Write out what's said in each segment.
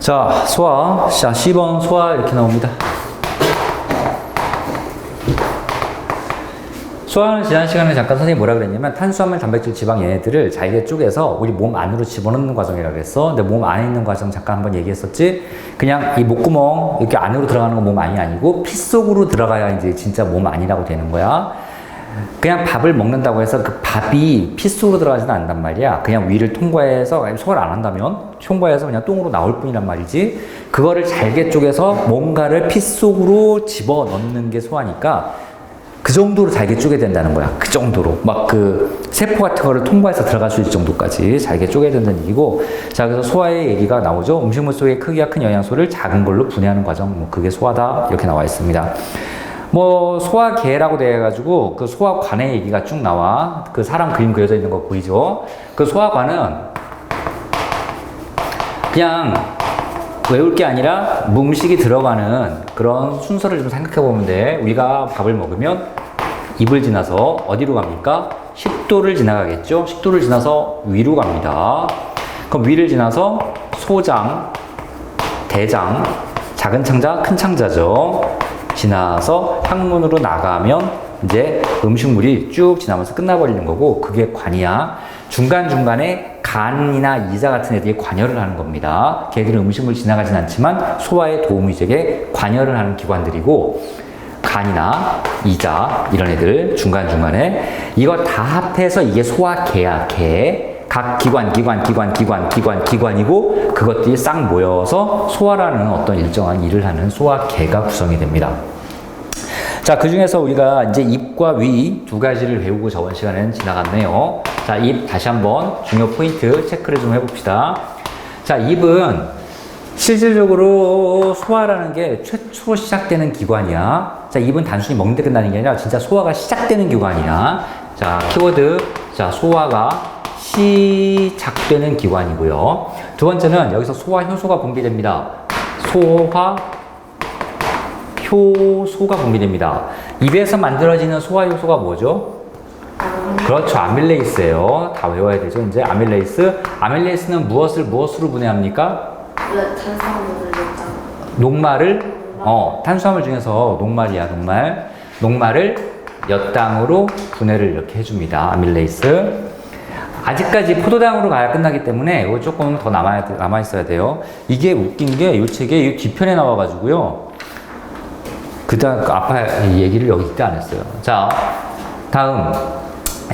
자, 소화. 자, 10번 소화 이렇게 나옵니다. 소화는 지난 시간에 잠깐 선생님이 뭐라 그랬냐면 탄수화물, 단백질, 지방 얘네들을 잘게 쪼개서 우리 몸 안으로 집어넣는 과정이라고 그랬어. 근데 몸 안에 있는 과정 잠깐 한번 얘기했었지. 그냥 이 목구멍 이렇게 안으로 들어가는 건 몸 안이 아니고 피 속으로 들어가야 이제 진짜 몸 안이라고 되는 거야. 그냥 밥을 먹는다고 해서 그 밥이 피 속으로 들어가지는 않는단 말이야. 그냥 위를 통과해서 소화를 안 한다면 통과해서 그냥 똥으로 나올 뿐이란 말이지. 그거를 잘게 쪼개서 뭔가를 피 속으로 집어넣는 게 소화니까 그 정도로 잘게 쪼개야 된다는 거야. 그 정도로. 막 그 세포 같은 거를 통과해서 들어갈 수 있을 정도까지 잘게 쪼개야 된다는 얘기고. 자, 그래서 소화의 얘기가 나오죠. 음식물 속의 크기가 큰 영양소를 작은 걸로 분해하는 과정. 뭐 그게 소화다. 이렇게 나와 있습니다. 뭐 소화계라고 돼가지고 그 소화관의 얘기가 쭉 나와. 그 사람 그림 그려져 있는 거 보이죠? 그 소화관은 그냥 외울 게 아니라 음식이 들어가는 그런 순서를 좀 생각해 보면 돼. 우리가 밥을 먹으면 입을 지나서 어디로 갑니까? 식도를 지나가겠죠? 식도를 지나서 위로 갑니다. 그럼 위를 지나서 소장, 대장, 작은 창자, 큰 창자죠. 지나서 항문으로 나가면 이제 음식물이 쭉 지나면서 끝나버리는 거고, 그게 관이야. 중간중간에 간이나 이자 같은 애들이 관여를 하는 겁니다. 걔들은 음식물 지나가진 않지만 소화에 도움이 되게 관여를 하는 기관들이고, 간이나 이자 이런 애들 중간중간에 이거 다 합해서 이게 소화계야. 계. 각 기관이고 그것들이 싹 모여서 소화라는 어떤 일정한 일을 하는 소화계가 구성이 됩니다. 자, 그 중에서 우리가 이제 입과 위 두 가지를 배우고 저번 시간에는 지나갔네요. 자, 입 다시 한번 중요 포인트 체크를 좀 해봅시다. 자, 입은 실질적으로 소화라는 게 최초로 시작되는 기관이야. 자, 입은 단순히 먹는 데 끝나는 게 아니라 진짜 소화가 시작되는 기관이야. 자, 키워드. 자, 소화가 시작되는 기관이고요. 두 번째는 여기서 소화 효소가 분비됩니다. 소화 효소가 분비됩니다. 입에서 만들어지는 소화 효소가 뭐죠? 그렇죠. 아밀레이스예요. 다 외워야 되죠. 이제 아밀레이스는 무엇으로 분해합니까? 탄수화물을 녹말을 탄수화물 중에서 녹말이야. 녹말을 엿당으로 분해를 이렇게 해줍니다. 아밀레이스. 아직까지 포도당으로 가야 끝나기 때문에 이거 조금 더 남아 있어야 돼요. 이게 웃긴 게 이 책에 이 뒤편에 나와가지고요. 그다음 아빠 얘기를 여기 이때 안 했어요. 자, 다음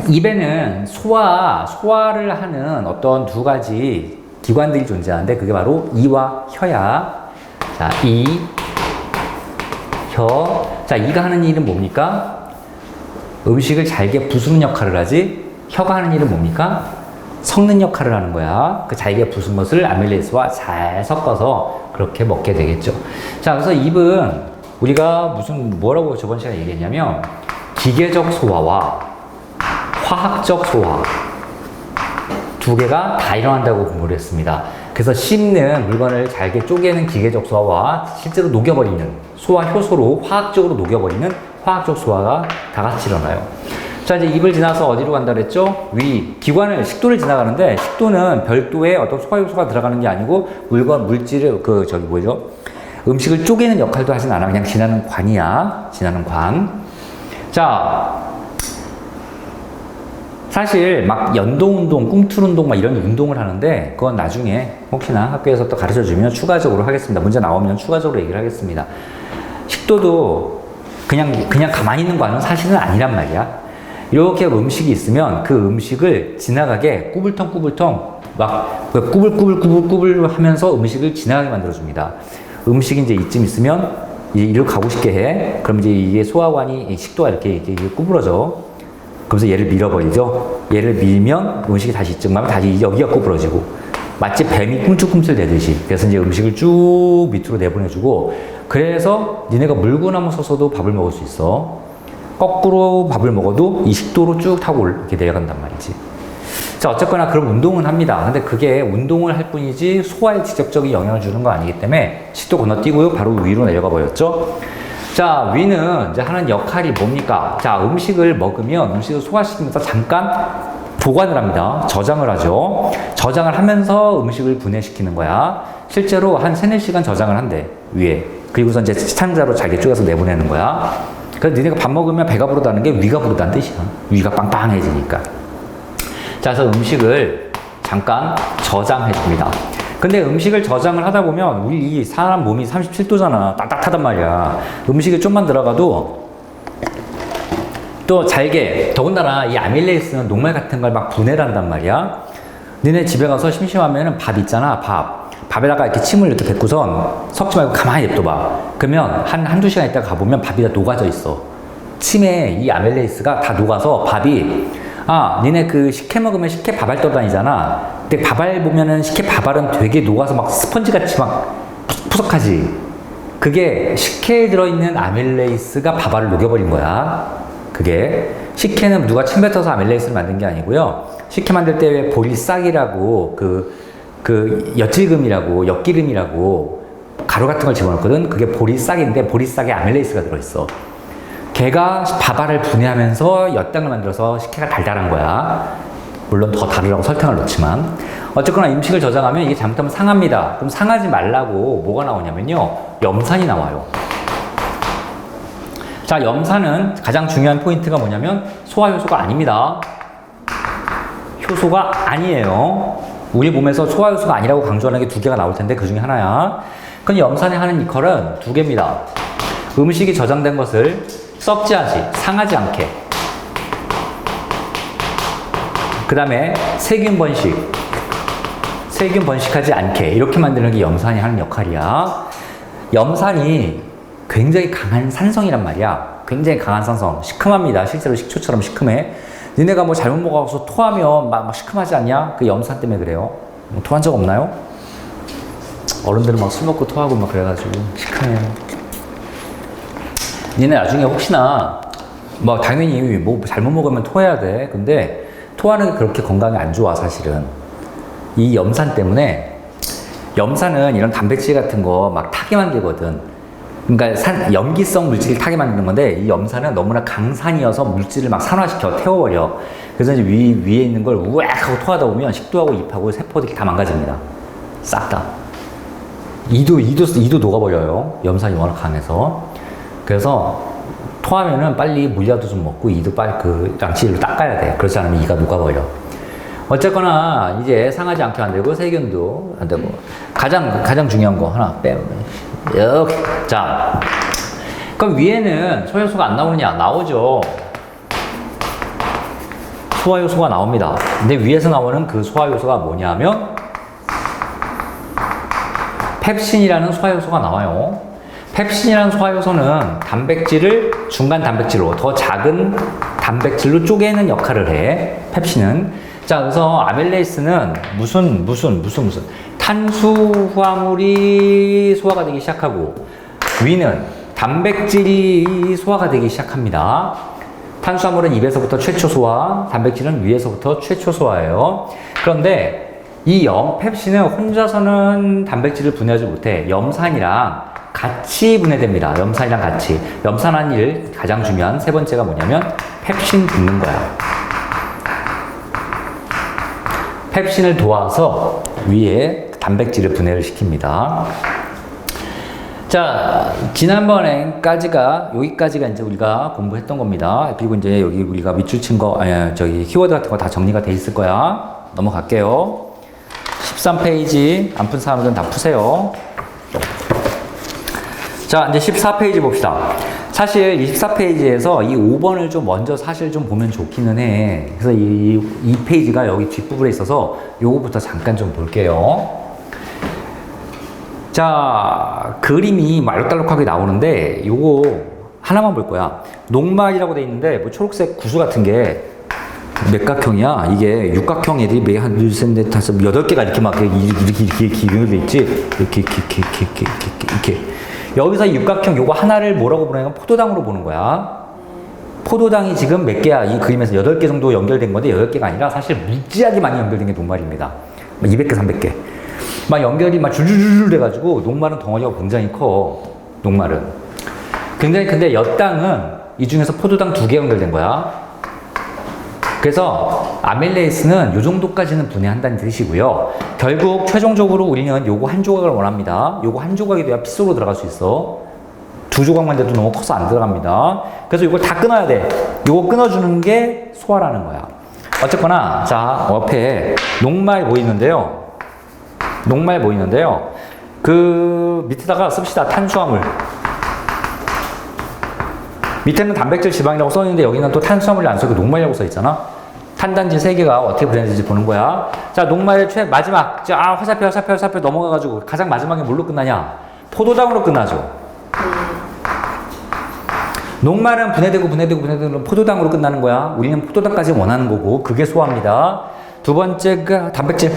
입에는 소화를 하는 어떤 두 가지 기관들이 존재하는데 그게 바로 이와 혀야. 자, 이, 혀. 자, 이가 하는 일은 뭡니까? 음식을 잘게 부수는 역할을 하지. 혀가 하는 일은 뭡니까? 섞는 역할을 하는 거야. 그 잘게 부순 것을 아밀레이스와 잘 섞어서 그렇게 먹게 되겠죠. 자, 그래서 입은 우리가 뭐라고 저번 시간에 얘기했냐면 기계적 소화와 화학적 소화 두 개가 다 일어난다고 공부를 했습니다. 그래서 씹는 물건을 잘게 쪼개는 기계적 소화와 실제로 녹여버리는 소화 효소로 화학적으로 녹여버리는 화학적 소화가 다 같이 일어나요. 자, 이제 입을 지나서 어디로 간다 그랬죠? 위. 식도를 지나가는데 식도는 별도의 어떤 소화 효소가 들어가는 게 아니고 물질을 음식을 쪼개는 역할도 하진 않아. 그냥 지나는 관이야. 지나는 관. 자, 사실 막 연동운동, 꿈틀운동 막 이런 운동을 하는데 그건 나중에 혹시나 학교에서 또 가르쳐주면 추가적으로 하겠습니다. 문제 나오면 추가적으로 얘기를 하겠습니다. 식도도 그냥 가만히 있는 관은 사실은 아니란 말이야. 이렇게 음식이 있으면 그 음식을 지나가게 꾸불텅 막 꾸불 하면서 음식을 지나가게 만들어줍니다. 음식이 이제 이쯤 있으면 이제 이리로 가고 싶게 해. 그럼 이제 이게 소화관이 식도가 이렇게 구부러져. 그러면서 얘를 밀어버리죠. 얘를 밀면 음식이 다시 이쯤 가면 다시 여기가 구부러지고 마치 뱀이 꿈틀꿈틀 대듯이. 그래서 이제 음식을 쭉 밑으로 내보내주고 그래서 니네가 물구나무 서서도 밥을 먹을 수 있어. 거꾸로 밥을 먹어도 이 식도로 쭉 타고 이렇게 내려간단 말이지. 자, 어쨌거나 그런 운동은 합니다. 근데 그게 운동을 할 뿐이지 소화에 직접적인 영향을 주는 거 아니기 때문에 식도 건너뛰고요. 바로 위로 내려가 버렸죠. 자, 위는 이제 하는 역할이 뭡니까? 자, 음식을 먹으면 음식을 소화시키면서 잠깐 보관을 합니다. 저장을 하죠. 저장을 하면서 음식을 분해시키는 거야. 실제로 한 3-4시간 저장을 한대, 위에. 그리고서 이제 상자로 잘게 쪼개서 내보내는 거야. 그래서 니네가 밥 먹으면 배가 부르다는 게 위가 부르다는 뜻이야. 위가 빵빵해지니까. 자, 그래서 음식을 잠깐 저장해 줍니다. 근데 음식을 저장을 하다 보면 우리 이 사람 몸이 37도잖아. 딱딱하단 말이야. 음식이 좀만 들어가도 또 잘게, 더군다나 이 아밀레이스는 녹말 같은 걸 막 분해를 한단 말이야. 너네 집에 가서 심심하면은 밥 있잖아, 밥에다가 이렇게 침을 이렇게 뱉고선 섞지 말고 가만히 냅둬봐. 그러면 한두 시간 있다가 가보면 밥이 다 녹아져 있어. 침에 이 아밀레이스가 다 녹아서 밥이, 니네 그 식혜 먹으면 식혜 밥알 떠다니잖아. 근데 밥알 보면은 식혜 밥알은 되게 녹아서 막 스펀지같이 막 푸석푸석하지. 그게 식혜에 들어있는 아밀레이스가 밥알을 녹여버린 거야. 그게. 식혜는 누가 침 뱉어서 아밀레이스를 만든 게 아니고요. 식혜 만들 때 왜 보리싹이라고 엿기름이라고 가루 같은 걸 집어넣거든. 그게 보리싹인데 보리싹에 아밀레이스가 들어있어. 걔가 밥알을 분해하면서 엿당을 만들어서 식혜가 달달한 거야. 물론 더 다르라고 설탕을 넣지만. 어쨌거나 음식을 저장하면 이게 잘못하면 상합니다. 그럼 상하지 말라고 뭐가 나오냐면요. 염산이 나와요. 자, 염산은 가장 중요한 포인트가 뭐냐면 소화효소가 아닙니다. 효소가 아니에요. 우리 몸에서 소화효소가 아니라고 강조하는 게 2개가 나올 텐데 그 중에 하나야. 그럼 염산이 하는 역할은 2개입니다. 음식이 저장된 것을 썩지 않지, 상하지 않게. 그 다음에 세균 번식하지 않게 이렇게 만드는 게 염산이 하는 역할이야. 염산이 굉장히 강한 산성이란 말이야. 굉장히 강한 산성. 시큼합니다. 실제로 식초처럼 시큼해. 니네가 뭐 잘못 먹어서 토하면 막 시큼하지 않냐? 그 염산 때문에 그래요. 뭐 토한 적 없나요? 어른들은 막 술 먹고 토하고 막 그래가지고 시큼해요. 니네 나중에 혹시나 뭐 당연히 뭐 잘못 먹으면 토해야 돼. 근데 토하는 게 그렇게 건강에 안 좋아, 사실은. 이 염산 때문에. 염산은 이런 단백질 같은 거 막 타게 만들거든. 그러니까 염기성 물질을 타게 만드는 건데 이 염산은 너무나 강산이어서 물질을 막 산화시켜 태워버려. 그래서 이제 위에 있는 걸 우악 하고 토하다 보면 식도하고 입하고 세포들이 다 망가집니다. 싹 다. 이도 녹아버려요. 염산이 워낙 강해서. 그래서 토하면은 빨리 물이라도 좀 먹고 이도 빨리 그 양치질로 닦아야 돼. 그렇지 않으면 이가 녹아버려. 어쨌거나 이제 상하지 않게 만들고 세균도 안 되고 가장 중요한 거 하나 빼면 이렇게. 자, 그럼 위에는 소화효소가 안 나오느냐? 나오죠. 소화효소가 나옵니다. 근데 위에서 나오는 그 소화효소가 뭐냐면 펩신이라는 소화효소가 나와요. 펩신이라는 소화효소는 단백질을 중간 단백질로 더 작은 단백질로 쪼개는 역할을 해. 펩신은. 자, 그래서 아밀레이스는 무슨 탄수화물이 소화가 되기 시작하고 위는 단백질이 소화가 되기 시작합니다. 탄수화물은 입에서부터 최초 소화, 단백질은 위에서부터 최초 소화예요. 그런데 이 펩신은 혼자서는 단백질을 분해하지 못해. 염산이랑 같이 분해됩니다. 염산이랑 같이. 염산한 일 가장 중요한 3번째가 뭐냐면 펩신 붓는 거야. 펩신을 도와서 위에 단백질을 분해를 시킵니다. 자, 지난번에까지가 여기까지가 이제 우리가 공부했던 겁니다. 그리고 이제 여기 우리가 밑줄 친 거, 키워드 같은 거 다 정리가 돼 있을 거야. 넘어갈게요. 13페이지 안 푼 사람들은 다 푸세요. 자, 이제 14페이지 봅시다. 사실 24페이지에서 이 5번을 좀 먼저 사실 좀 보면 좋기는 해. 그래서 이 페이지가 여기 뒷부분에 있어서 요거부터 잠깐 좀 볼게요. 자, 그림이 말록달록하게 나오는데 요거 하나만 볼 거야. 녹말이라고 돼 있는데 뭐 초록색 구슬 같은 게 몇각형이야. 이게 육각형 애들이 한 둘, 셋, 넷, 다섯, 8개가 이렇게 막 이렇게 기둥이 있지. 이렇게. 여기서 육각형 요거 하나를 뭐라고 부르냐면 포도당으로 보는 거야. 포도당이 지금 몇 개야? 이 그림에서 8개 정도 연결된 건데 8개가 아니라 사실 무지하게 많이 연결된 게 녹말입니다. 200개, 300개. 막 연결이 막 줄줄줄 돼가지고 녹말은 덩어리가 굉장히 커. 녹말은. 굉장히 큰데 엿당은 이 중에서 포도당 2개 연결된 거야. 그래서 아밀레이스는 요 정도까지는 분해한다는 뜻이고요. 결국 최종적으로 우리는 요거 한 조각을 원합니다. 요거 한 조각이 돼야 피 속으로 들어갈 수 있어. 두 조각만 돼도 너무 커서 안 들어갑니다. 그래서 이걸 다 끊어야 돼. 요거 끊어주는 게 소화라는 거야. 어쨌거나 자 옆에 녹말 보이는데요. 녹말 보이는데요. 그 밑에다가 씁시다. 탄수화물. 밑에는 단백질 지방이라고 써있는데 여기는 또 탄수화물이 안 써있고 녹말이라고 써있잖아. 탄단지 3개가 어떻게 분해되는지 보는 거야. 자, 녹말의 마지막. 자, 화살표 넘어가가지고 가장 마지막에 뭘로 끝나냐? 포도당으로 끝나죠. 녹말은 분해되고 포도당으로 끝나는 거야. 우리는 포도당까지 원하는 거고 그게 소화입니다. 두 번째가 단백질.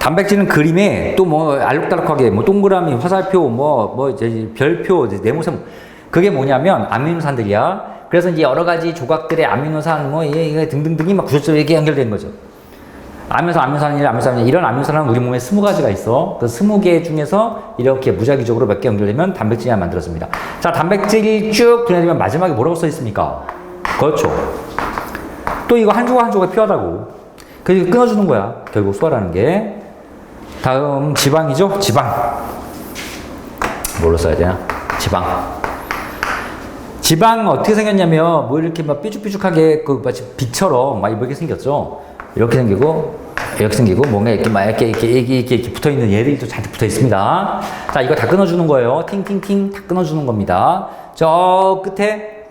단백질은 그림에 또 뭐 알록달록하게 뭐 동그라미, 화살표, 이제 별표, 이제 네모셈 그게 뭐냐면 아미노산들이야. 그래서 이제 여러 가지 조각들의 아미노산 등등등이 막 구조적으로 이렇게 연결된 거죠. 아미노산 이런 아미노산은 우리 몸에 20가지가 있어. 그 20개 중에서 이렇게 무작위적으로 몇 개 연결되면 단백질이 하나 만들어집니다. 자, 단백질이 쭉 분해되면 마지막에 뭐라고 써 있습니까? 그렇죠. 또 이거 한 조각 필요하다고. 그래서 끊어주는 거야. 결국 소화라는 게. 다음 지방이죠. 지방. 뭘로 써야 되나? 지방 어떻게 생겼냐면 뭐 이렇게 막 삐죽삐죽하게 그 마치 빛처럼 막 이렇게 생겼죠. 이렇게 생기고 뭔가 이렇게 붙어 있는 얘들도 잔뜩 붙어 있습니다. 자, 이거 다 끊어주는 거예요. 팅팅팅 다 끊어주는 겁니다. 저 끝에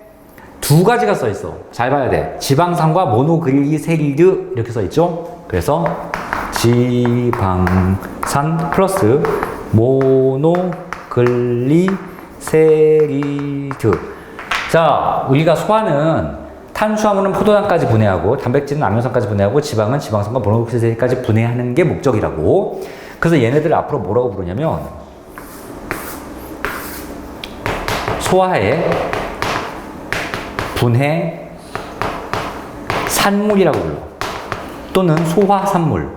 2가지가 써 있어. 잘 봐야 돼. 지방산과 모노글리세리드 이렇게 써 있죠. 그래서 지방산 플러스 모노글리세리드. 자, 우리가 소화는 탄수화물은 포도당까지 분해하고 단백질은 아미노산까지 분해하고 지방은 지방산과 모노글리세리드까지 분해하는 게 목적이라고. 그래서 얘네들을 앞으로 뭐라고 부르냐면 소화의 분해 산물이라고 불러. 또는 소화산물.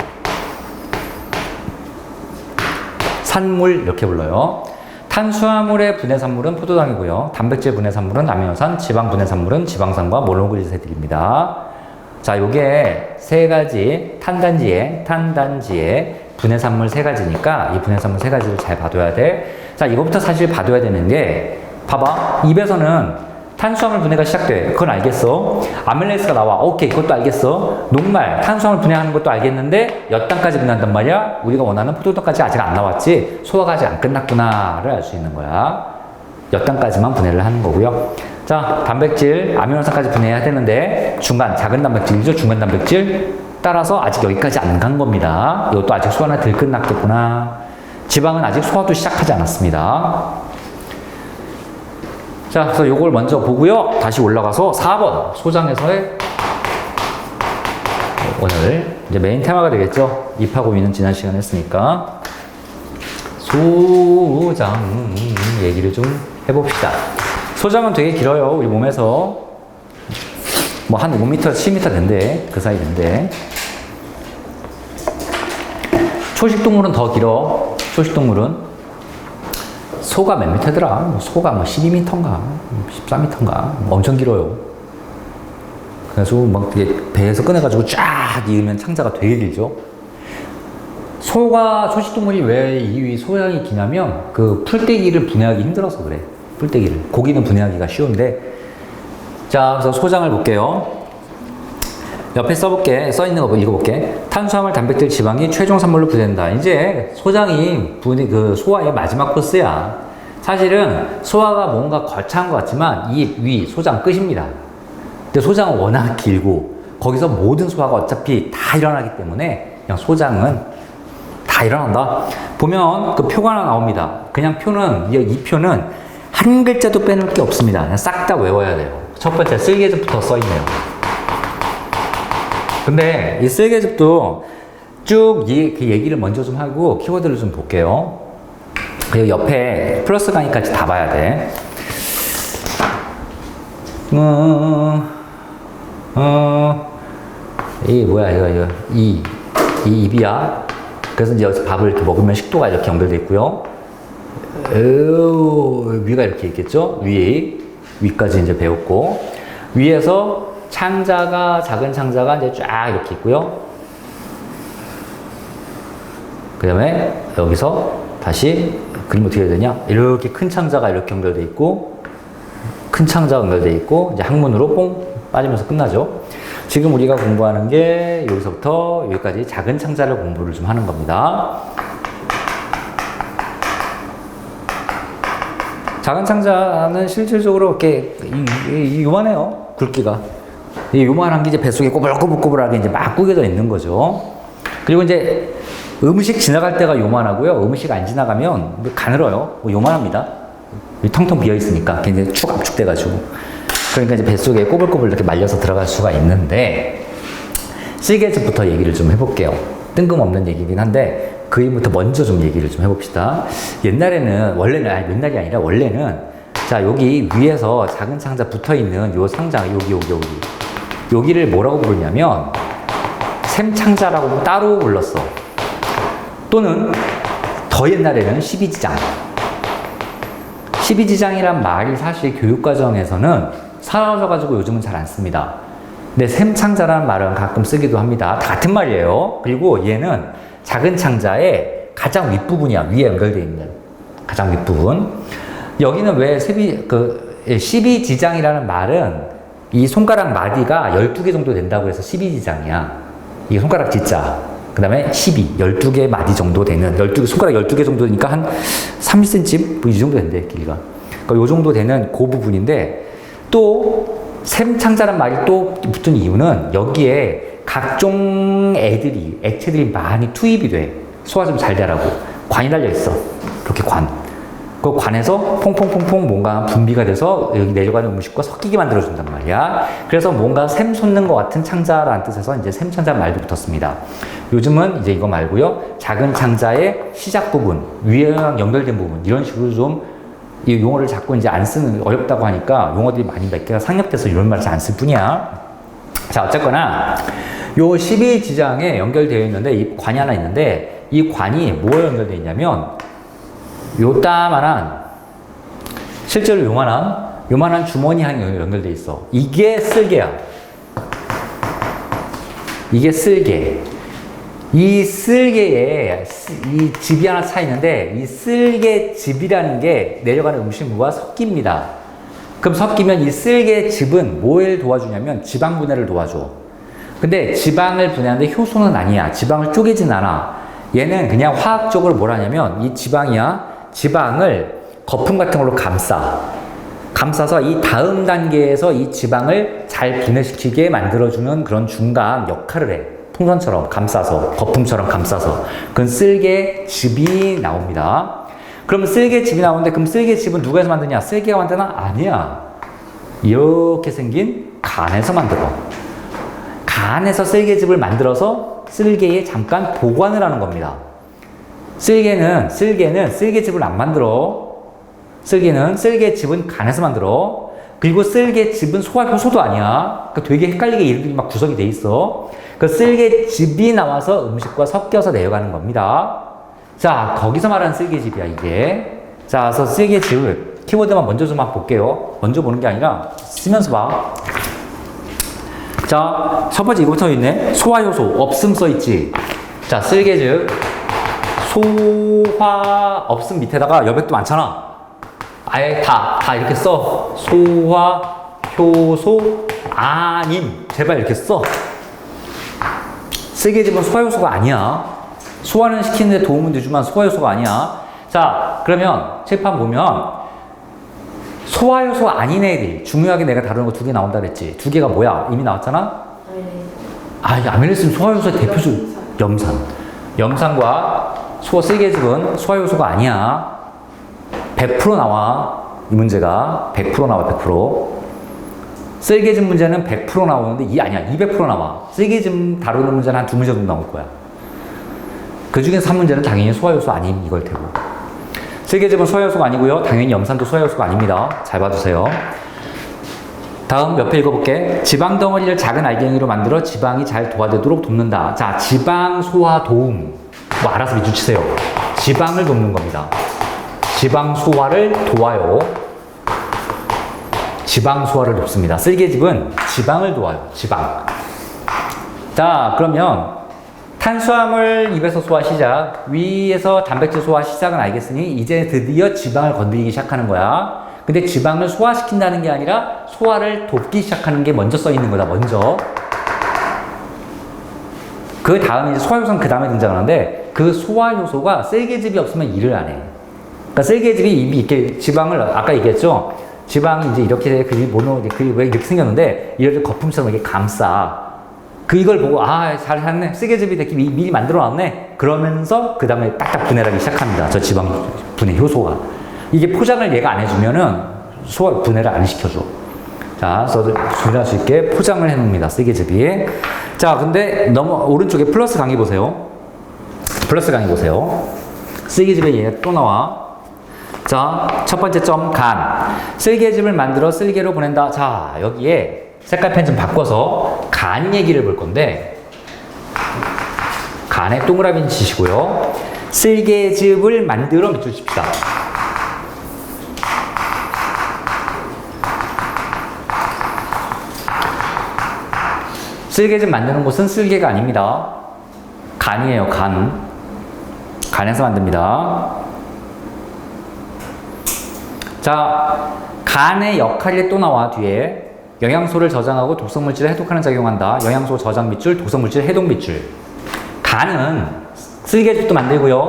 산물 이렇게 불러요. 탄수화물의 분해산물은 포도당이고요. 단백질 분해산물은 아미노산, 지방 분해산물은 지방산과 모노글리세리드입니다. 자, 요게 3가지 탄단지의 분해산물 3가지니까 이 분해산물 3가지를 잘 봐둬야 돼. 자, 이거부터 사실 봐둬야 되는 게 봐봐. 입에서는 탄수화물 분해가 시작돼. 그건 알겠어. 아밀레이스가 나와. 오케이, 그것도 알겠어. 녹말, 탄수화물 분해하는 것도 알겠는데 몇 단까지 분해한단 말이야? 우리가 원하는 포도당까지 아직 안 나왔지. 소화가 아직 안 끝났구나를 알 수 있는 거야. 몇 단까지만 분해를 하는 거고요. 자, 단백질, 아미노산까지 분해해야 되는데 중간, 작은 단백질이죠. 중간 단백질. 따라서 아직 여기까지 안 간 겁니다. 이것도 아직 소화는 덜 끝났겠구나. 지방은 아직 소화도 시작하지 않았습니다. 자, 그래서 요걸 먼저 보고요. 다시 올라가서 4번 소장에서의 오늘 이제 메인 테마가 되겠죠. 입하고 위는 지난 시간에 했으니까 소장 얘기를 좀 해봅시다. 소장은 되게 길어요. 우리 몸에서 뭐 한 5m, 10m 된대. 그 사이 된대. 초식동물은 더 길어. 초식동물은 소가 몇 미터더라? 소가 뭐 12m인가? 14m인가? 엄청 길어요. 그래서 막 배에서 꺼내가지고 쫙 이으면 창자가 되게 길죠. 초식동물이 왜 이 소양이 기냐면 그 풀떼기를 분해하기 힘들어서 그래. 풀떼기를. 고기는 분해하기가 쉬운데. 자, 그래서 소장을 볼게요. 옆에 써있는 거 읽어볼게. 탄수화물, 단백질, 지방이 최종 산물로 분해된다. 이제 소장이 그 소화의 마지막 코스야. 사실은 소화가 뭔가 거창한 것 같지만 입, 위, 소장 끝입니다. 근데 소장은 워낙 길고 거기서 모든 소화가 어차피 다 일어나기 때문에 그냥 소장은 다 일어난다. 보면 그 표가 하나 나옵니다. 그냥 표는, 이 표는 한 글자도 빼놓을 게 없습니다. 그냥 싹 다 외워야 돼요. 첫 번째 쓸개즙부터 써있네요. 근데 이 쓸개즙도 쭉 그 얘기를 먼저 좀 하고 키워드를 좀 볼게요. 그리고 옆에 플러스 강의까지 다 봐야 돼. 이 뭐야 이거 이 입이야. 그래서 이제 여기서 밥을 이렇게 먹으면 식도가 이렇게 연결돼 있고요. 위가 이렇게 있겠죠. 위까지 이제 배웠고 위에서 창자가, 작은 창자가 이제 쫙 이렇게 있고요. 그 다음에 여기서 다시 그림 어떻게 해야 되냐? 이렇게 큰 창자가 이렇게 연결되어 있고, 큰 창자가 연결되어 있고, 이제 항문으로 뽕 빠지면서 끝나죠. 지금 우리가 공부하는 게 여기서부터 여기까지 작은 창자를 공부를 좀 하는 겁니다. 작은 창자는 실질적으로 이렇게 요만해요. 굵기가. 이 요만한 게 이제 뱃속에 꼬불꼬불꼬불하게 이제 막 구겨져 있는 거죠. 그리고 이제 음식 지나갈 때가 요만하고요. 음식 안 지나가면 가늘어요. 요만합니다. 텅텅 비어 있으니까 굉장히 축 압축돼가지고. 그러니까 이제 뱃속에 꼬불꼬불 이렇게 말려서 들어갈 수가 있는데, 쓸개즙부터 얘기를 좀 해볼게요. 뜬금없는 얘기긴 한데, 그 얘기부터 먼저 좀 얘기를 좀 해봅시다. 옛날에는, 원래는, 아니, 옛날이 아니라 원래는, 자, 여기 위에서 작은 창자 붙어 있는 요 상자, 여기를 뭐라고 부르냐면, 샘창자라고 따로 불렀어. 또는, 더 옛날에는 12지장. 12지장이란 말이 사실 교육과정에서는 사라져가지고 요즘은 잘 안 씁니다. 근데 샘창자라는 말은 가끔 쓰기도 합니다. 다 같은 말이에요. 그리고 얘는 작은 창자의 가장 윗부분이야. 위에 연결되어 있는 가장 윗부분. 여기는 왜 12지장이라는 말은 이 손가락 마디가 12개 정도 된다고 해서 12지장이야. 이게 손가락 G자. 그 다음에 12개 마디 정도 되는, 손가락 12개 정도 되니까 한 30cm? 뭐 이 정도 된대, 길이가. 그러니까 요 정도 되는 그 부분인데, 또, 샘창자란 말이 또 붙은 이유는 여기에 각종 액체들이 많이 투입이 돼. 소화 좀 잘 되라고. 관이 달려 있어. 이렇게 관. 그 관에서 퐁퐁퐁퐁 뭔가 분비가 돼서 여기 내려가는 음식과 섞이게 만들어준단 말이야. 그래서 뭔가 샘 솟는 것 같은 창자라는 뜻에서 이제 샘창자 말도 붙었습니다. 요즘은 이제 이거 말고요. 작은 창자의 시작 부분, 위에랑 연결된 부분, 이런 식으로 좀 이 용어를 자꾸 이제 안 쓰는, 어렵다고 하니까 용어들이 많이 몇 개가 상nhập 돼서 이런 말을 잘 안 쓸 뿐이야. 자, 어쨌거나 요 12지장에 연결되어 있는데 이 관이 하나 있는데 이 관이 뭐에 연결되어 있냐면 요따만한, 실제로 요만한 주머니 향이 연결되어 있어. 이게 쓸개야. 이게 쓸개. 이 쓸개에 이 즙이 하나 차 있는데 이 쓸개 즙이라는 게 내려가는 음식물과 섞입니다. 그럼 섞이면 이 쓸개 즙은 뭘 도와주냐면 지방 분해를 도와줘. 근데 지방을 분해하는데 효소는 아니야. 지방을 쪼개진 않아. 얘는 그냥 화학적으로 뭘 하냐면 이 지방을 거품 같은 걸로 감싸서 이 다음 단계에서 이 지방을 잘 분해시키게 만들어주는 그런 중간 역할을 해. 풍선처럼 감싸서, 거품처럼 감싸서. 그건 쓸개즙이 나옵니다. 그럼 쓸개즙이 나오는데 그럼 쓸개즙은 누가 해서 만드냐? 쓸개가 만드나? 아니야. 이렇게 생긴 간에서 만들어. 간에서 쓸개즙을 만들어서 쓸개에 잠깐 보관을 하는 겁니다. 쓸개는 쓸개즙을 안 만들어. 쓸개즙은 간에서 만들어. 그리고 쓸개즙은 소화효소도 아니야. 그러니까 되게 헷갈리게 이름들이 막 구성이 돼 있어. 그 쓸개즙이 나와서 음식과 섞여서 내려가는 겁니다. 자, 거기서 말하는 쓸개즙이야, 이게. 자, 그래서 쓸개즙 키워드만 먼저 좀 볼게요. 먼저 보는 게 아니라 쓰면서 봐. 자, 첫 번째 이거부터 있네. 소화효소 없음 써있지. 자, 쓸개즙 소화 없음 밑에다가 여백도 많잖아. 아예 다 이렇게 써. 소화 효소 아님. 제발 이렇게 써. 쓸개즙은 소화효소가 아니야. 소화는 시키는데 도움은 되지만 소화효소가 아니야. 자, 그러면 칠판 보면 소화효소 아닌 애들, 중요하게 내가 다루는 거 2개 나온다 그랬지. 2개가 뭐야? 이미 나왔잖아? 아밀레스는 소화효소의 대표적 염산과 쓸개즙은 소화효소가 아니야. 100% 나와. 이 문제가 100% 나와. 100%. 쓸개즙 문제는 100% 나오는데 이 아니야. 200% 나와. 쓸개즙 다루는 문제는 한 2문제 정도 나올 거야. 그 중에서 3문제는 당연히 소화효소 아닌 이걸 테고. 쓸개즙은 소화효소가 아니고요. 당연히 염산도 소화효소가 아닙니다. 잘 봐주세요. 다음 몇 회 읽어볼게. 지방 덩어리를 작은 알갱이로 만들어 지방이 잘 도화되도록 돕는다. 자, 지방 소화 도움. 뭐 알아서 밑줄치세요. 지방을 돕는 겁니다. 지방 소화를 도와요. 지방 소화를 돕습니다. 쓸개즙은 지방을 도와요. 지방. 자, 그러면 탄수화물 입에서 소화 시작, 위에서 단백질 소화 시작은 알겠으니 이제 드디어 지방을 건드리기 시작하는 거야. 근데 지방을 소화시킨다는 게 아니라 소화를 돕기 시작하는 게 먼저 써 있는 거다. 먼저. 그 다음에 이제 소화 효소는 그 다음에 등장하는데 그 소화 효소가 쓸개즙이 없으면 일을 안 해. 그러니까 쓸개즙이 이미 이렇게 지방을 아까 얘기했죠. 지방이 이제 이렇게 왜 이렇게 생겼는데 이렇게 거품처럼 이렇게 감싸. 이걸 보고 잘 샀네. 쓸개즙이 이렇게 미리 만들어 놨네. 그러면서 그 다음에 딱딱 분해하기 시작합니다. 저 지방 분해 효소가. 이게 포장을 얘가 안 해주면은 소화 분해를 안 시켜줘. 자, 그래서 분해할 수 있게 포장을 해놓습니다. 쓸개즙이. 자, 근데 오른쪽에 플러스 강의 보세요. 플러스 강의 보세요. 쓸개즙에 얘가 또 나와. 자, 첫 번째 점, 간. 쓸개즙을 만들어 쓸개로 보낸다. 자, 여기에 색깔 펜 좀 바꿔서 간 얘기를 볼 건데, 간에 동그라미는 치시고요. 쓸개즙을 만들어 밑줄 칩시다. 쓸개즙 만드는 곳은 쓸개가 아닙니다. 간이에요, 간. 간에서 만듭니다. 자, 간의 역할이 또 나와, 뒤에. 영양소를 저장하고 독성물질을 해독하는 작용한다. 영양소 저장 밑줄, 독성물질 해독 밑줄. 간은 쓸개즙도 만들고요.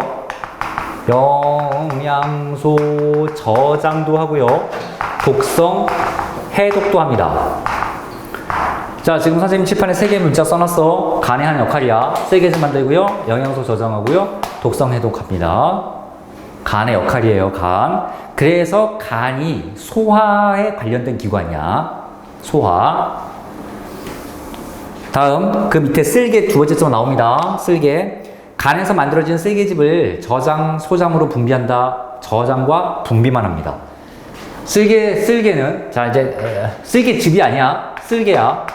영양소 저장도 하고요. 독성 해독도 합니다. 자, 지금 선생님 칠판에 3개의 문자 써놨어. 간이 하는 역할이야. 쓸개즙 만들고요. 영양소 저장하고요. 독성 해독합니다. 간의 역할이에요, 간. 그래서 간이 소화에 관련된 기관이야. 소화. 다음, 그 밑에 쓸개 두 번째 점 나옵니다. 쓸개. 간에서 만들어진 쓸개즙을 저장, 소장으로 분비한다. 저장과 분비만 합니다. 쓸개는, 자, 이제, 쓸개즙이 아니야. 쓸개야.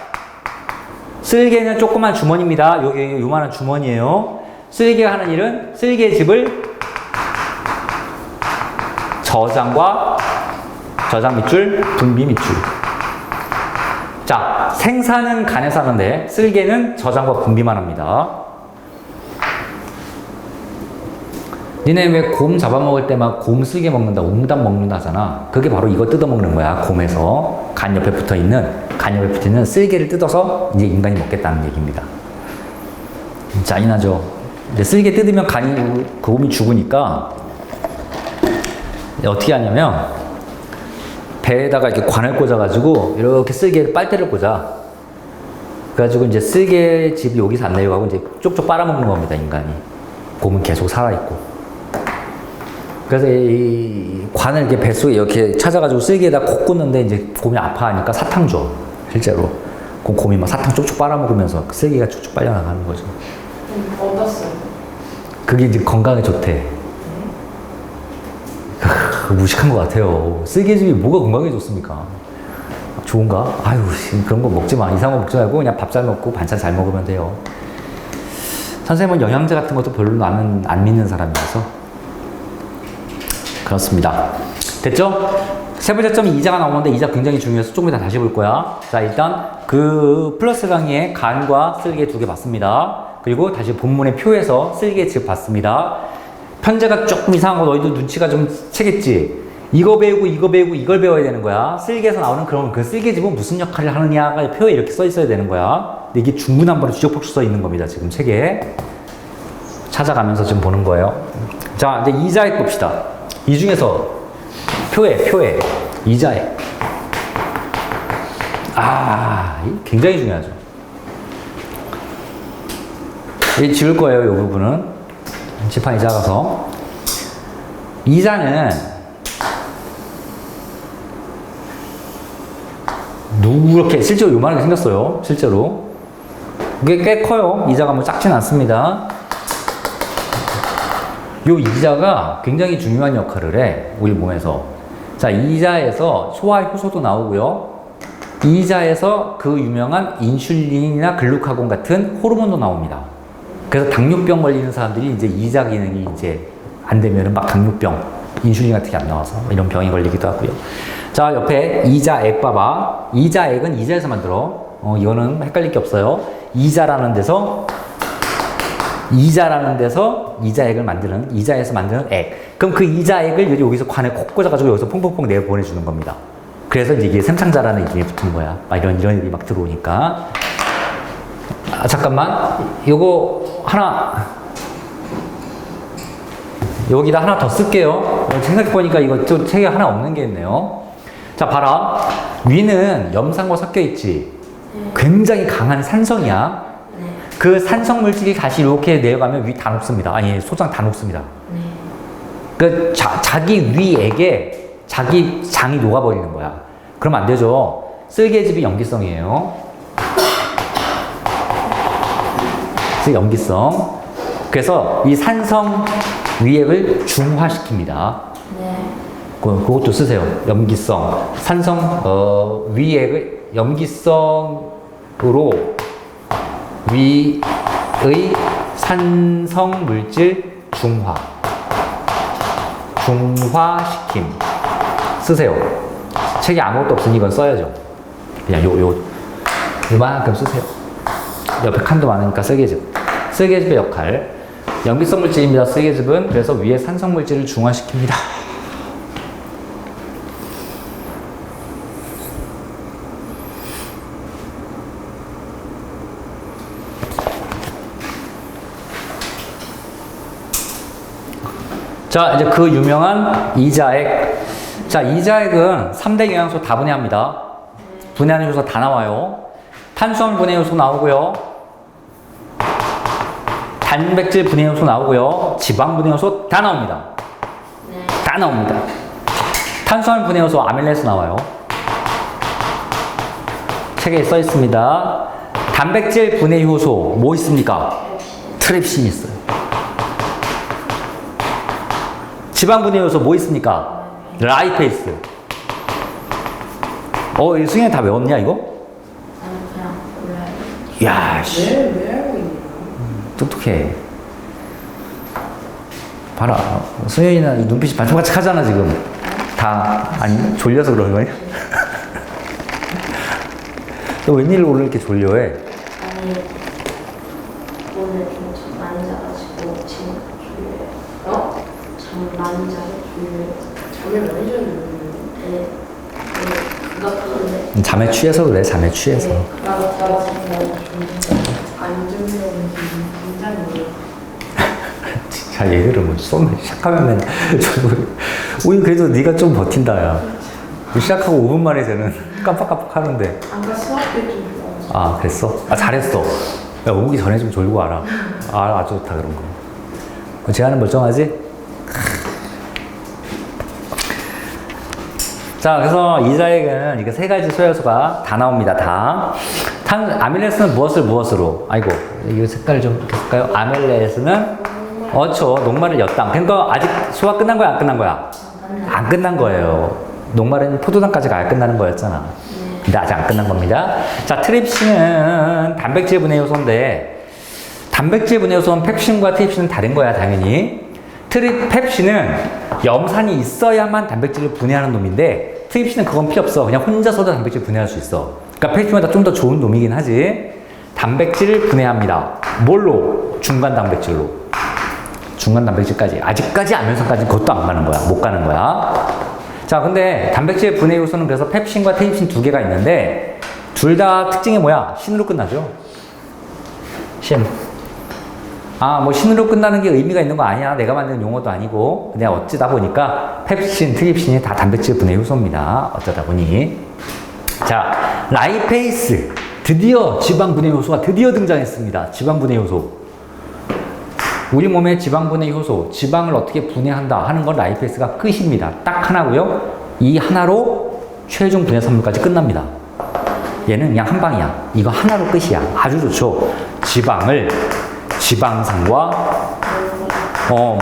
쓸개는 조그만 주머니입니다. 여기 요만한 주머니예요. 쓸개가 하는 일은 쓸개즙을 저장 밑줄, 분비 밑줄. 자, 생산은 간에서 하는데 쓸개는 저장과 분비만 합니다. 니네 왜 곰 잡아먹을 때 막 곰 쓸개 먹는다, 옹담 먹는다 하잖아. 그게 바로 이거 뜯어먹는 거야, 곰에서. 간 옆에 붙어있는 쓸개를 뜯어서 이제 인간이 먹겠다는 얘기입니다. 잔인하죠. 근데 쓸개 뜯으면 곰이 죽으니까 어떻게 하냐면 배에다가 이렇게 관을 꽂아가지고 이렇게 쓸개 빨대를 꽂아. 그래가지고 이제 쓸개즙이 여기서 안 내려가고 이제 쪽쪽 빨아먹는 겁니다, 인간이. 곰은 계속 살아있고. 그래서 이 관을 이렇게 뱃속에 이렇게 찾아가지고 쓸개에다 콕 꽂는데 이제 곰이 아파하니까 사탕 줘. 실제로. 그럼 곰이 막 사탕 쪽쪽 빨아먹으면서 쓸개가 쭉쭉 빨려나가는 거죠. 얻었어요. 그게 이제 건강에 좋대. 무식한 것 같아요. 쓸개즙이 뭐가 건강에 좋습니까? 좋은가? 아유, 그런 거 먹지 마. 이상한 거 먹지 말고 그냥 밥 잘 먹고 반찬 잘 먹으면 돼요. 선생님은 영양제 같은 것도 별로 나는 안 믿는 사람이라서. 그렇습니다. 됐죠? 세 번째 점이 이자가 나오는데 이자 굉장히 중요해서 조금 이따 다시 볼 거야. 자, 일단 그 플러스 강의에 간과 쓸개 2개 봤습니다. 그리고 다시 본문의 표에서 쓸개즙 봤습니다. 편제가 조금 이상한 거 너희도 눈치가 좀 채겠지? 이거 배우고 이걸 배워야 되는 거야. 쓸개에서 나오는 그런 그 쓸개즙은 무슨 역할을 하느냐가 표에 이렇게 써 있어야 되는 거야. 근데 이게 중구난방으로 주적폭주 써 있는 겁니다. 지금 책에. 찾아가면서 지금 보는 거예요. 자, 이제 이자액 봅시다. 이 중에서 표에 이자액. 굉장히 중요하죠. 이 지울 거예요, 이 부분은. 지판이 작아서. 이자는 누렇게 실제로 요만하게 생겼어요. 실제로. 이게 꽤 커요. 이자가 뭐 작진 않습니다. 요 이자가 굉장히 중요한 역할을 해. 우리 몸에서. 자, 이자에서 소화 효소도 나오고요. 이자에서 그 유명한 인슐린이나 글루카곤 같은 호르몬도 나옵니다. 그래서 당뇨병 걸리는 사람들이 이제 이자 기능이 이제 안 되면은 막 당뇨병 인슐린 같은 게 안 나와서 이런 병이 걸리기도 하고요. 자, 옆에 이자액 봐봐. 이자액은 이자에서 만들어. 이거는 헷갈릴 게 없어요. 이자라는 데서 이자액을 만드는, 이자에서 만드는 액. 그럼 그 이자액을 여기서 관에 콕 꽂아가지고 여기서 퐁퐁퐁 내어 보내주는 겁니다. 그래서 이제 이게 샘창자라는 이름이 붙은 거야. 이런 일이 막 들어오니까. 잠깐만. 요거 하나, 여기다 하나 더 쓸게요. 생각해보니까 이거 좀 책에 하나 없는 게 있네요. 자, 봐라. 위는 염산과 섞여 있지. 굉장히 강한 산성이야. 그 산성 물질이 다시 이렇게 내려가면 위 다 녹습니다. 아니, 소장 다 녹습니다. 그 자기 위액에 자기 장이 녹아버리는 거야. 그러면 안 되죠. 쓸개즙이 염기성이에요. 염기성. 그래서 이 산성 위액을 중화시킵니다. 그것도 쓰세요. 염기성. 산성, 위액을 염기성으로 위의 산성 물질 중화시킴. 쓰세요. 책에 아무것도 없으니 이건 써야죠. 그냥 요만큼 쓰세요. 옆에 칸도 많으니까 쓸개즙. 쓸개즙의 역할. 염기성 물질입니다. 쓸개즙은. 그래서 위에 산성 물질을 중화시킵니다. 자, 이제 그 유명한 이자액. 자, 이자액은 3대 영양소 다 분해합니다. 분해하는 요소 다 나와요. 탄수화물 분해 요소 나오고요. 단백질 분해 요소 나오고요. 지방 분해 요소 다 나옵니다. 다 나옵니다. 탄수화물 분해 요소 아밀레스 나와요. 책에 써 있습니다. 단백질 분해 효소 뭐 있습니까? 트립신 있어요. 지방 분해 요소 뭐 있습니까? 라이페이스. 이 승현이 다 외웠냐 이거? 그냥 몰라요. 야, 씨. 왜 알고 있냐? 똑똑해. 봐라. 승현이는 눈빛이 반짝반짝 하잖아 지금. 아니 졸려서 그러는 거야? 너 웬일로 오늘 이렇게 졸려해? 아니 오늘 좀 많이 자가지고 지금 졸려요. 잠 많이 자서 졸려요. 잠을 많이 자는 네. 그런데 잠에 취해서 그래. 잠에 취해서. 안 졸려면 굉장히 자, 얘들은 뭐 쏘면 시작하면 우리 그래도 네가 좀 버틴다 야. 시작하고 5분 만에 쟤는 깜빡깜빡 하는데. 아까 수업 때좀 아, 그랬어? 아, 잘했어. 야, 오기 전에 좀 졸고 와라. 아주 좋다 그런 거. 제안은 멀쩡하지? 자, 그래서 이자액은 이게 세 가지 소요소가 다 나옵니다. 다. 아밀레스는 무엇으로? 아이고, 이 색깔 좀 이렇게 쓸까요? 아밀레스는 녹말을 엿당. 그러니까 아직 소화 끝난 거야, 안 끝난 거야? 안 끝난 거예요. 녹말은 포도당까지가 안 끝나는 거였잖아. 근데 아직 안 끝난 겁니다. 자, 트립신은 단백질 분해 요소인데, 단백질 분해 요소는 펩신과 트립신은 다른 거야, 당연히. 펩신은 염산이 있어야만 단백질을 분해하는 놈인데, 트립신은 그건 필요 없어. 그냥 혼자서도 단백질 분해할 수 있어. 그러니까 펩신보다 좀 더 좋은 놈이긴 하지. 단백질을 분해합니다. 뭘로? 중간 단백질로. 중간 단백질까지. 아직까지 아밀산까지 그것도 안 가는 거야. 못 가는 거야. 자, 근데 단백질 분해 요소는 그래서 펩신과 트립신 두 개가 있는데, 둘 다 특징이 뭐야? 신으로 끝나죠? 신. 뭐 신으로 끝나는 게 의미가 있는 거 아니야. 내가 만든 용어도 아니고. 그냥 어쩌다 보니까 펩신, 트립신이 다 단백질 분해 요소입니다. 어쩌다 보니. 자, 라이페이스. 드디어 지방 분해 요소가 드디어 등장했습니다. 지방 분해 요소. 우리 몸의 지방 분해 효소, 지방을 어떻게 분해한다 하는 건 라이페이스가 끝입니다. 딱 하나고요. 이 하나로 최종 분해 산물까지 끝납니다. 얘는 그냥 한 방이야. 이거 하나로 끝이야. 아주 좋죠. 지방을 지방산과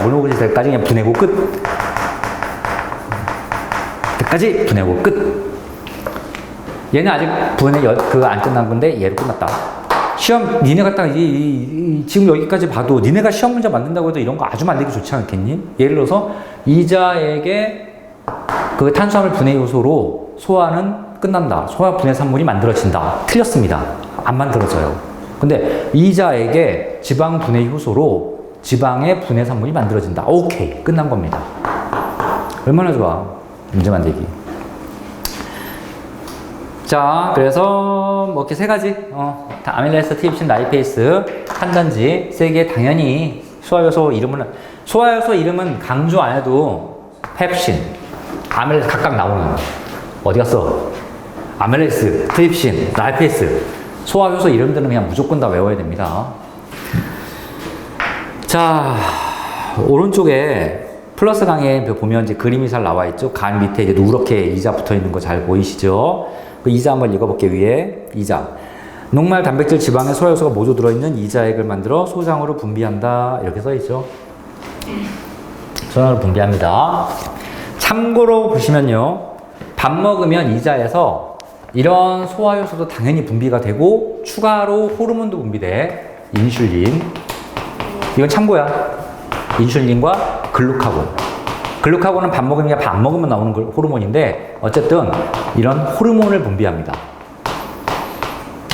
모노그리셀까지 그냥 분해고 끝. 끝까지 분해고 끝. 얘는 아직 분해 안 끝난 건데 얘로 끝났다. 시험 니네 갖다가 지금 여기까지 봐도 니네가 시험 문제 만든다고 해도 이런 거 아주 만들기 좋지 않겠니? 예를 들어서 이자에게 그 탄수화물 분해 요소로 소화는 끝난다. 소화 분해 산물이 만들어진다. 틀렸습니다. 안 만들어져요. 근데 이자에게 지방 분해 효소로 지방의 분해 산물이 만들어진다. 오케이. 끝난 겁니다. 얼마나 좋아. 문제 만들기. 자, 그래서 뭐 이렇게 세 가지 아밀레이스, 트립신, 라이페이스 한 단지 세 개 당연히 소화효소 이름은 강조 안 해도 펩신, 아밀레이스 각각 나오는 어디 갔어? 아밀레이스, 트립신, 라이페이스 소화효소 이름들은 그냥 무조건 다 외워야 됩니다. 자, 오른쪽에 플러스 강에 보면 이제 그림이 잘 나와 있죠. 간 밑에 이제 누렇게 이자 붙어 있는 거 잘 보이시죠? 그 이자 한번 읽어볼게요. 위에 이자. 녹말, 단백질, 지방의 소화효소가 모두 들어있는 이자액을 만들어 소장으로 분비한다. 이렇게 써있죠. 소장으로 분비합니다. 참고로 보시면요. 밥 먹으면 이자에서 이런 소화효소도 당연히 분비가 되고 추가로 호르몬도 분비돼. 인슐린. 이건 참고야. 인슐린과 글루카곤은 밥 먹으면 밥 안 먹으면 나오는 호르몬인데 어쨌든 이런 호르몬을 분비합니다.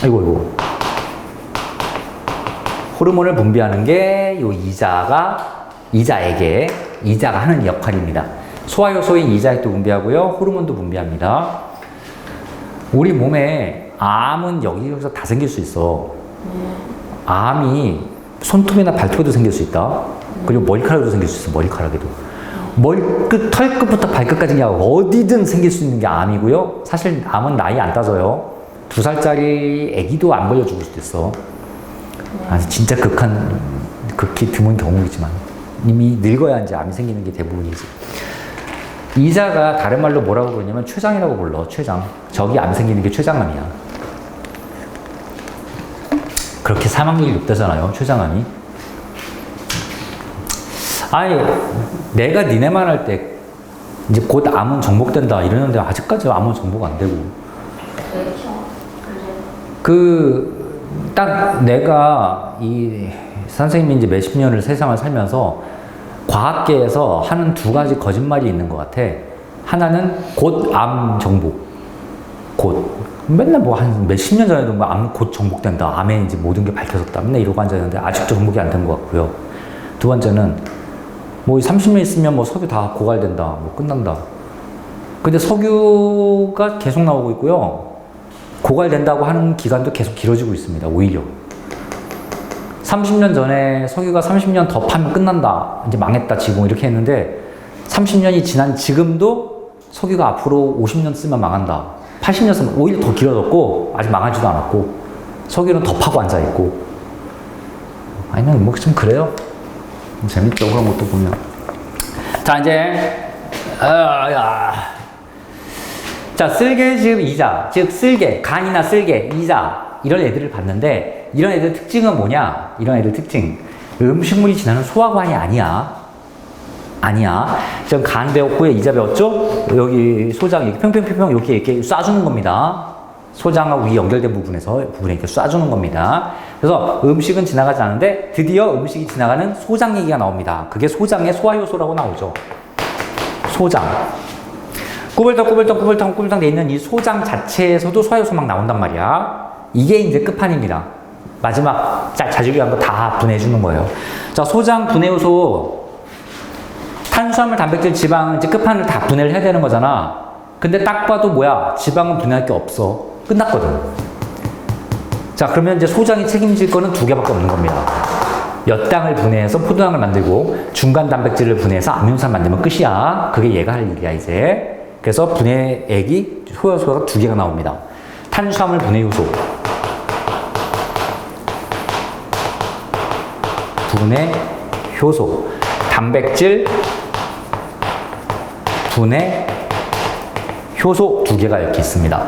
이거 호르몬을 분비하는 게 요 이자에게 하는 역할입니다. 소화효소인 이자액도 분비하고요. 호르몬도 분비합니다. 우리 몸에 암은 여기서 다 생길 수 있어. 암이 손톱이나 발톱에도 생길 수 있다. 그리고 머리카락에도 생길 수 있어. 머리카락에도. 털끝부터 발끝까지 그냥 어디든 생길 수 있는 게 암이고요. 사실 암은 나이 안 따져요. 2살짜리 아기도 안 걸려 죽을 수도 있어. 진짜 극히 드문 경우이지만 이미 늙어야 이제 암이 생기는 게 대부분이지. 이자가 다른 말로 뭐라고 그러냐면 췌장이라고 불러. 췌장. 저기 암 생기는 게 췌장암이야. 그렇게 사망률이 높다잖아요. 췌장암이. 아니, 내가 니네만 할 때 이제 곧 암은 정복된다 이러는데 아직까지 암은 정복 안 되고. 딱 내가 선생님이 이제 몇십 년을 세상을 살면서 과학계에서 하는 두 가지 거짓말이 있는 것 같아. 하나는 곧 암 정복. 맨날 뭐 한 몇십 년 전에도 뭐 암 곧 정복된다. 암에 이제 모든 게 밝혀졌다. 맨날 이러고 앉아있는데 아직도 정복이 안 된 것 같고요. 두 번째는 뭐 30년 있으면 뭐 석유 다 고갈된다. 뭐 끝난다. 근데 석유가 계속 나오고 있고요. 고갈된다고 하는 기간도 계속 길어지고 있습니다. 오히려. 30년 전에 석유가 30년 더 파면 끝난다. 이제 망했다. 지금 이렇게 했는데 30년이 지난 지금도 석유가 앞으로 50년 쓰면 망한다. 80년 쓰면 오히려 더 길어졌고 아직 망하지도 않았고 석유는 더 파고 앉아있고. 아니면 뭐 좀 그래요. 재밌죠. 그런 것도 보면. 자, 이제 자, 쓸개 즉 이자, 즉 쓸개, 간이나 쓸개, 이자 이런 애들을 봤는데 이런 애들 특징은 뭐냐? 이런 애들 특징. 음식물이 지나는 소화관이 아니야. 지금 간 배웠고요. 이자 배웠죠? 여기 소장 이렇게 평평평평 이렇게 쏴주는 겁니다. 소장하고 위 연결된 부분에 이렇게 쏴주는 겁니다. 그래서 음식은 지나가지 않는데 드디어 음식이 지나가는 소장 얘기가 나옵니다. 그게 소장의 소화효소라고 나오죠. 소장. 꾸불떡 돼 있는 이 소장 자체에서도 소화효소 막 나온단 말이야. 이게 이제 끝판입니다. 마지막 자주기한 거 다 분해해주는 거예요. 자, 소장 분해효소 탄수화물, 단백질, 지방 이제 끝판을 다 분해를 해야 되는 거잖아. 근데 딱 봐도 뭐야? 지방은 분해할 게 없어. 끝났거든. 자, 그러면 이제 소장이 책임질 거는 두 개밖에 없는 겁니다. 엿당을 분해해서 포도당을 만들고 중간 단백질을 분해해서 아미노산 만들면 끝이야. 그게 얘가 할 일이야, 이제. 그래서 분해액이 효소가 두 개가 나옵니다. 탄수화물 분해 효소. 분해 효소. 단백질 분해 효소 두 개가 이렇게 있습니다.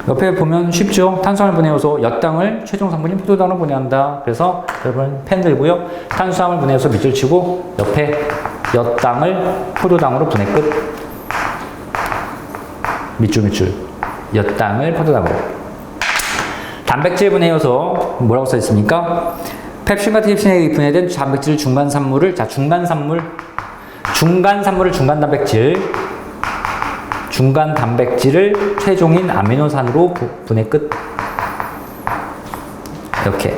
옆에 보면 쉽죠? 탄수화물 분해 효소, 엿당을 최종 성분인 포도당으로 분해한다. 그래서 여러분 펜 들고요. 탄수화물 분해 효소 밑줄 치고 옆에 엿당을 포도당으로 분해 끝. 밑줄. 엿당을 포도당으로. 단백질 분해 요소 뭐라고 써 있습니까? 펩신과 트립신에 분해된 단백질 중간 산물을 중간 단백질을 최종인 아미노산으로 분해 끝.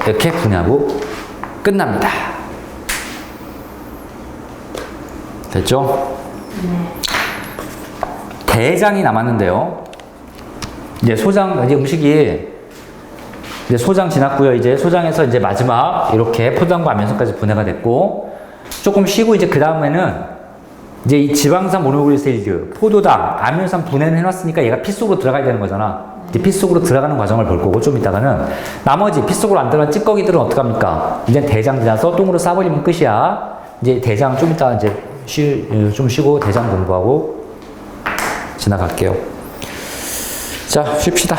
이렇게 분해하고 끝납니다. 됐죠? 대장이 남았는데요. 이제 음식이 이제 소장 지났고요. 이제 소장에서 이제 마지막 이렇게 포도당과 아미노산까지 분해가 됐고, 조금 쉬고 이제 그 다음에는 이제 이 지방산 모노글리세리드, 포도당, 아미노산 분해는 해놨으니까 얘가 피 속으로 들어가야 되는 거잖아. 이제 피 속으로 들어가는 과정을 볼 거고, 좀 이따가는 나머지 피 속으로 안 들어간 찌꺼기들은 어떡합니까? 이제 대장 지나서 똥으로 싸버리면 끝이야. 이제 대장 좀 이따 이제 좀 쉬고 대장 공부하고 지나갈게요. 자, 쉽시다.